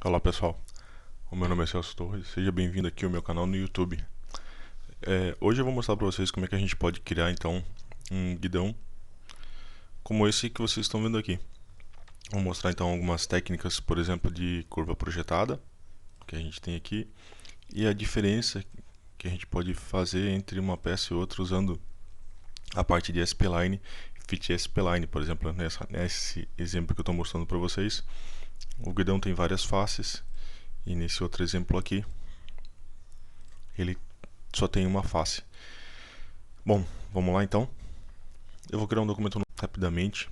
Olá pessoal, o meu nome é Celso Torres, seja bem-vindo aqui ao meu canal no YouTube. Hoje eu vou mostrar para vocês como é que a gente pode criar então um guidão como esse que vocês estão vendo aqui. Vou mostrar então algumas técnicas, por exemplo, de curva projetada que a gente tem aqui e a diferença que a gente pode fazer entre uma peça e outra usando a parte de spline, fit spline, por exemplo, nesse exemplo que eu estou mostrando para vocês. O guidão tem várias faces e nesse outro exemplo aqui ele só tem uma face. Bom, vamos lá então. Eu vou criar um documento rapidamente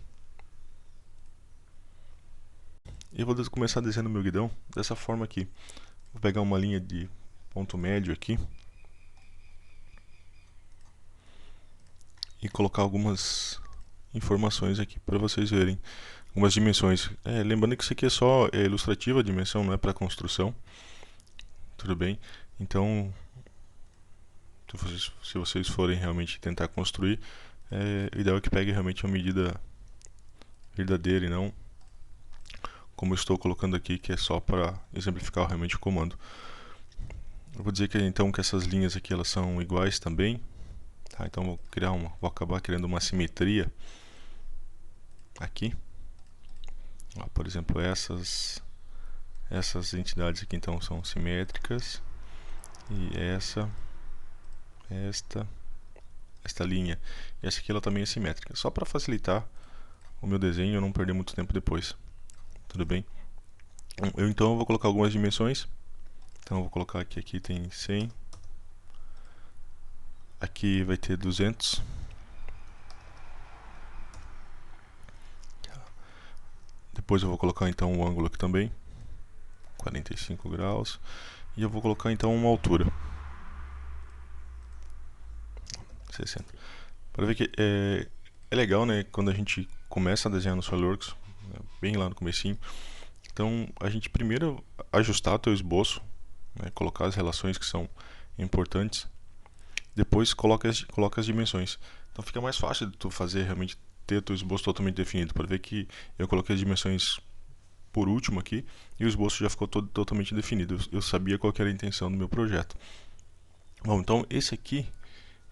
e vou começar desenhando meu guidão dessa forma aqui. Vou pegar uma linha de ponto médio aqui e colocar algumas informações aqui para vocês verem, algumas dimensões. Lembrando que isso aqui é só ilustrativa, a dimensão não é para construção. Tudo bem? Então, se vocês forem realmente tentar construir, o ideal é que pegue realmente uma medida verdadeira e não como eu estou colocando aqui, que é só para exemplificar realmente o comando. Eu vou dizer que então que essas linhas aqui elas são iguais também, tá? Então vou acabar criando uma simetria aqui. Ó, por exemplo, essas entidades aqui então são simétricas e esta linha, e essa aqui ela também é simétrica, só para facilitar o meu desenho e eu não perder muito tempo depois. Tudo bem? Então eu vou colocar algumas dimensões. Então eu vou colocar aqui tem 100, aqui vai ter 200, depois eu vou colocar então um ângulo aqui também, 45 graus, e eu vou colocar então uma altura, 60. Para ver que é legal, né, quando a gente começa a desenhar no SolidWorks, bem lá no comecinho. Então a gente primeiro ajustar o teu esboço, né, colocar as relações que são importantes, depois coloca as dimensões. Então fica mais fácil de tu fazer realmente ter o teu esboço totalmente definido. Para ver que eu coloquei as dimensões por último aqui e o esboço já ficou totalmente definido. Eu sabia qual que era a intenção do meu projeto. Bom, então esse aqui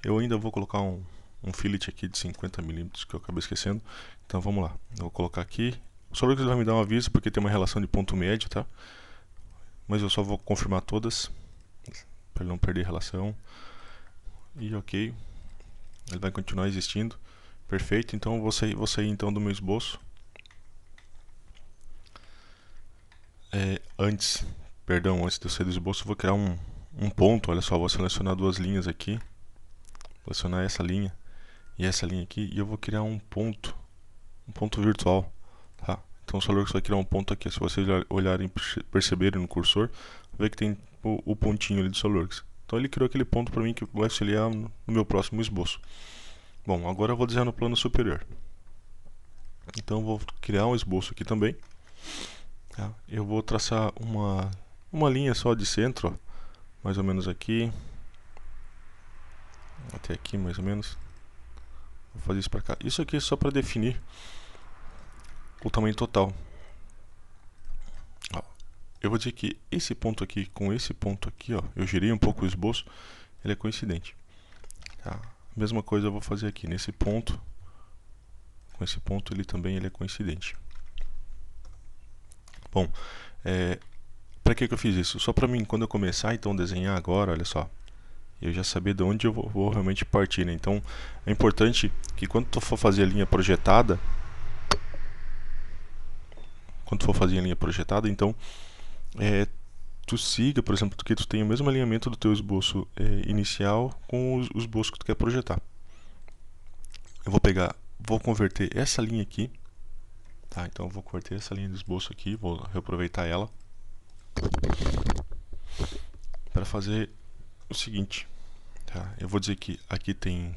eu ainda vou colocar um fillet aqui de 50 milímetros que eu acabei esquecendo. Então vamos lá, eu vou colocar aqui. O SolidWorks vai me dar um aviso porque tem uma relação de ponto médio, tá? Mas eu só vou confirmar todas para não perder relação. E ok, ele vai continuar existindo. Perfeito, então eu vou sair então do meu esboço. Antes de eu sair do esboço, eu vou criar um ponto. Olha só, vou selecionar duas linhas aqui. Vou selecionar essa linha e essa linha aqui. E eu vou criar um ponto virtual. Tá? Então o SolidWorks vai criar um ponto aqui. Se vocês olharem e perceberem no cursor, vai ver que tem o pontinho ali do SolidWorks. Então ele criou aquele ponto para mim que vai auxiliar no meu próximo esboço. Bom, agora eu vou desenhar no plano superior. Então eu vou criar um esboço aqui também. Tá? Eu vou traçar uma linha só de centro, ó, mais ou menos aqui, até aqui mais ou menos. Vou fazer isso para cá. Isso aqui é só para definir o tamanho total. Ó, eu vou dizer que esse ponto aqui com esse ponto aqui, ó, eu girei um pouco o esboço, ele é coincidente. Tá? Mesma coisa eu vou fazer aqui nesse ponto, com esse ponto ele também é coincidente. Bom, para que eu fiz isso? Só para mim, quando eu começar então a desenhar agora, olha só, eu já saber de onde eu vou realmente partir, né? Então é importante que quando tu for fazer a linha projetada, então tu siga, por exemplo, que tu tenha o mesmo alinhamento do teu esboço inicial com o esboço que tu quer projetar. Eu vou converter essa linha aqui, tá? Então eu vou converter essa linha de esboço aqui, vou reaproveitar ela para fazer o seguinte, tá? Eu vou dizer que aqui tem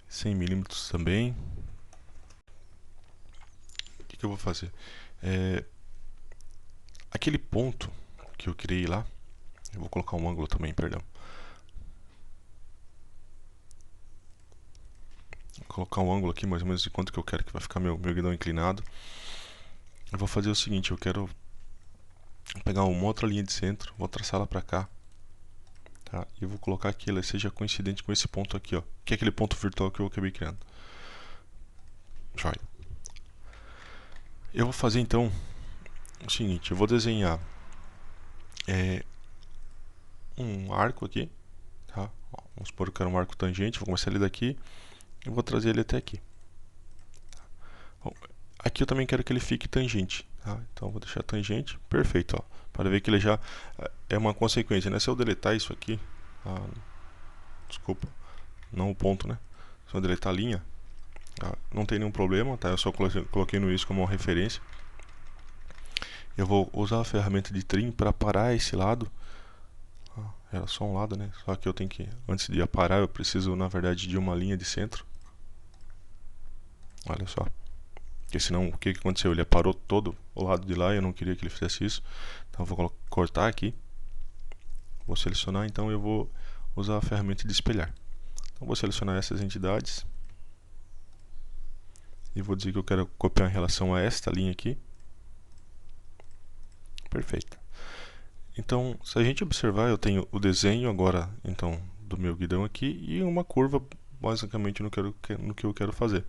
100 milímetros também. O que eu vou fazer? Aquele ponto que eu criei lá, eu vou colocar um ângulo também, perdão. Vou colocar um ângulo aqui mais ou menos de quanto que eu quero que vai ficar meu guidão inclinado. Eu vou fazer o seguinte, eu quero Vou pegar uma outra linha de centro, vou traçar ela para cá, tá? E vou colocar que ela seja coincidente com esse ponto aqui, ó, que é aquele ponto virtual que eu acabei criando. Joia. Eu vou fazer então o seguinte, eu vou desenhar um arco aqui, tá? Ó, vamos supor que eu quero um arco tangente, vou começar ele daqui e vou trazer ele até aqui. Bom, aqui eu também quero que ele fique tangente, tá? Então eu vou deixar tangente, perfeito, ó, para ver que ele já é uma consequência, né? Se eu deletar isso aqui, desculpa, não o ponto, né? Se eu deletar a linha, não tem nenhum problema, tá? Eu só coloquei no isso como uma referência. Eu vou usar a ferramenta de trim para parar esse lado. Era só um lado, né? Só que eu tenho que, antes de aparar, eu preciso, na verdade, de uma linha de centro. Olha só. Porque senão, o que aconteceu? Ele aparou todo o lado de lá e eu não queria que ele fizesse isso. Então eu vou cortar aqui. Vou selecionar, então eu vou usar a ferramenta de espelhar. Então vou selecionar essas entidades. E vou dizer que eu quero copiar em relação a esta linha aqui. Perfeito. Então, se a gente observar, eu tenho o desenho agora, então, do meu guidão aqui e uma curva, basicamente, no que eu quero fazer.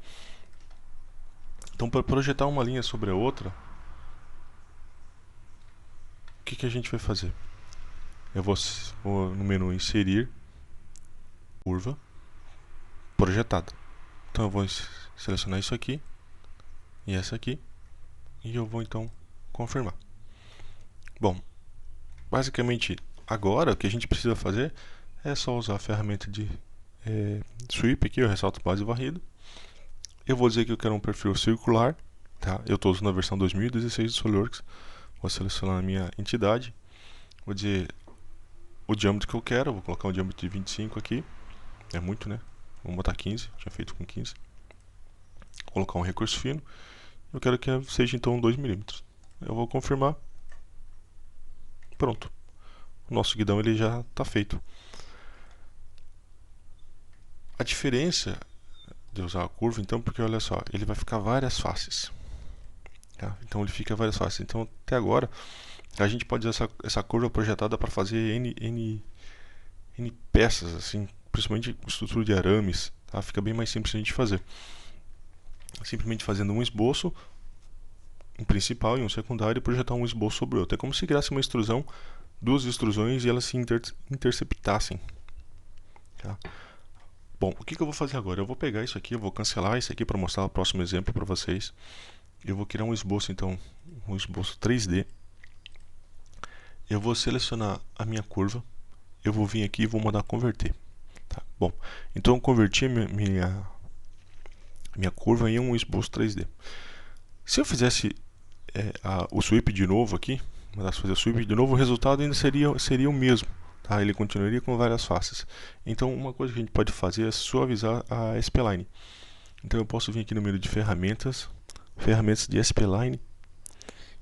Então, para projetar uma linha sobre a outra, o que a gente vai fazer? Eu vou no menu inserir, curva, projetada. Então, eu vou selecionar isso aqui e essa aqui, e eu vou, então, confirmar. Bom, basicamente, agora, o que a gente precisa fazer é só usar a ferramenta de sweep aqui, eu ressalto base varrido. Eu vou dizer que eu quero um perfil circular, tá? Eu estou usando a versão 2016 do SolidWorks. Vou selecionar a minha entidade. Vou dizer o diâmetro que eu quero. Vou colocar um diâmetro de 25 aqui. É muito, né? Vamos botar 15. Tinha feito com 15. Vou colocar um recurso fino. Eu quero que seja então 2 milímetros. Eu vou confirmar. Pronto. O nosso guidão ele já está feito. A diferença de usar a curva, então, porque olha só, ele vai ficar várias faces. Tá? Então ele fica várias faces. Então até agora a gente pode usar essa curva projetada para fazer N peças, assim, principalmente estrutura de arames, tá? Fica bem mais simples a gente fazer. Simplesmente fazendo um esboço, um principal e um secundário, e projetar um esboço sobre o outro. É como se criasse uma extrusão, duas extrusões e elas se interceptassem. Tá? Bom, o que eu vou fazer agora? Eu vou pegar isso aqui, eu vou cancelar isso aqui para mostrar o próximo exemplo para vocês. Eu vou criar um esboço, então, um esboço 3D. Eu vou selecionar a minha curva. Eu vou vir aqui e vou mandar converter. Tá? Bom, então eu converti minha curva em um esboço 3D. Se eu fizesse o sweep de novo aqui, mandasse fazer o sweep de novo, o resultado ainda seria o mesmo. Tá? Ele continuaria com várias faces. Então uma coisa que a gente pode fazer é suavizar a SP-Line. Então eu posso vir aqui no menu de ferramentas, ferramentas de SP-Line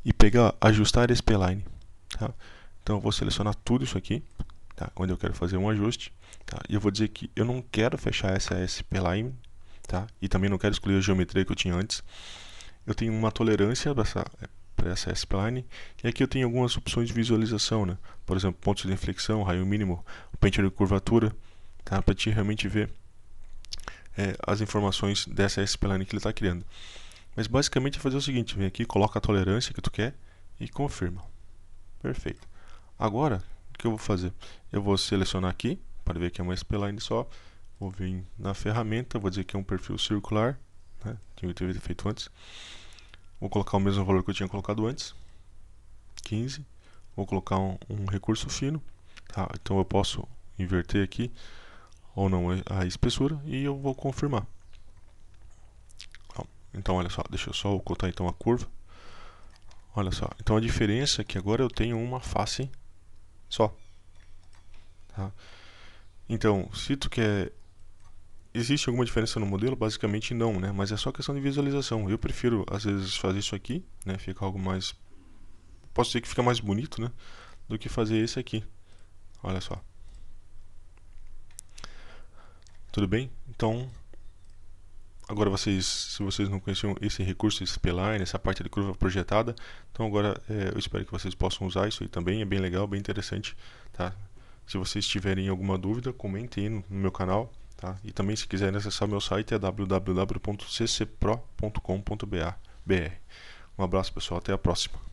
e pegar ajustar SP-Line. Tá? Então eu vou selecionar tudo isso aqui, tá? Onde eu quero fazer um ajuste. Tá? E eu vou dizer que eu não quero fechar essa SP-Line, tá? E também não quero excluir a geometria que eu tinha antes. Eu tenho uma tolerância para essa SP-Line. E aqui eu tenho algumas opções de visualização, né? Por exemplo, pontos de inflexão, raio mínimo, o pente de curvatura, tá? Para te realmente ver as informações dessa SP-Line que ele está criando. Mas basicamente é fazer o seguinte, vem aqui, coloca a tolerância que tu quer e confirma. Perfeito. Agora, o que eu vou fazer? Eu vou selecionar aqui, para ver que é uma SP-Line só. Vou vir na ferramenta, vou dizer que é um perfil circular, né? Tinha feito antes. Vou colocar o mesmo valor que eu tinha colocado antes, 15. Vou colocar um recurso fino, tá? Então eu posso inverter aqui ou não a espessura e eu vou confirmar. Então olha só, deixa eu só ocultar então a curva. Olha só, então a diferença é que agora eu tenho uma face só. Tá? Então, se tu quer... Existe alguma diferença no modelo? Basicamente não, né? Mas é só questão de visualização. Eu prefiro, às vezes, fazer isso aqui, né? Fica algo mais... Posso dizer que fica mais bonito, né? Do que fazer esse aqui. Olha só. Tudo bem? Então, Agora se vocês não conheciam esse recurso, esse spline, essa parte de curva projetada, então agora eu espero que vocês possam usar isso aí também, é bem legal, bem interessante, tá? Se vocês tiverem alguma dúvida, comentem aí no meu canal, tá? E também se quiserem acessar meu site é www.ccpro.com.br. Um abraço, pessoal, até a próxima.